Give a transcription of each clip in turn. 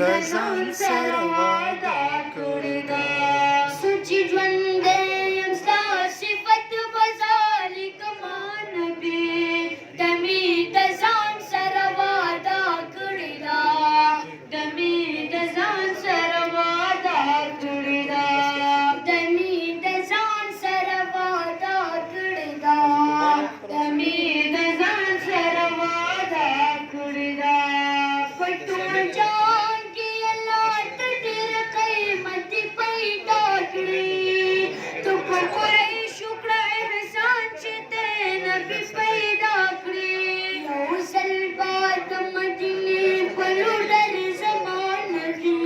د ځان سره وعده کړې ده سوچي ژوند یم ستا صفت به زه لیکمه نبي د مې د ځان سره وعده کړې ده د مې د ځان سره وعده کړې ده د مې د ځان سره وعده کړې ده د مې د ځان سره وعده کړې ده په ټول جهان کې الله ته ډېر قیمت پیدا کړي تو په قریشو کړه احسان چې ته نبي پیدا کړي یو ځل به د مدینې په لور زمانه کې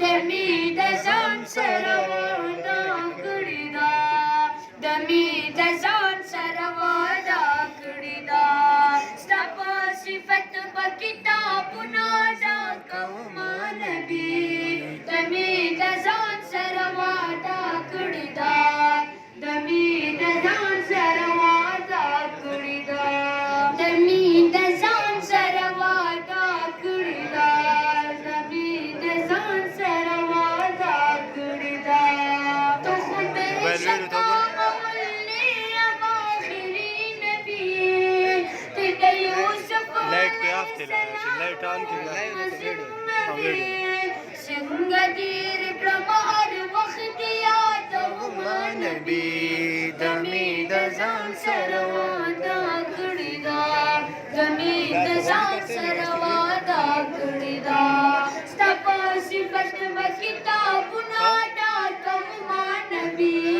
د مې د ځان سره وعده کړې ده د مې د ځان سره وعده کړې ده ستا په صفت به کتابونه ډکومه نبي د مې د ځان سره وعده کړې ده د مې د ځان سره وعده کړې ده د مې د ځان سره وعده کړې ده د مې د ځان سره وعده کړې ده تو خو بهشکه اولي یم آخري نبي ته د یوسف लाइट पे आफ्ते light on की څنګه تیر کړم هر وخت یادومه نبي د مې د ځان سره وعده کړې ده د مې د ځان سره وعده کړې ده ستا په صفت به کتابونه ډکومه نبي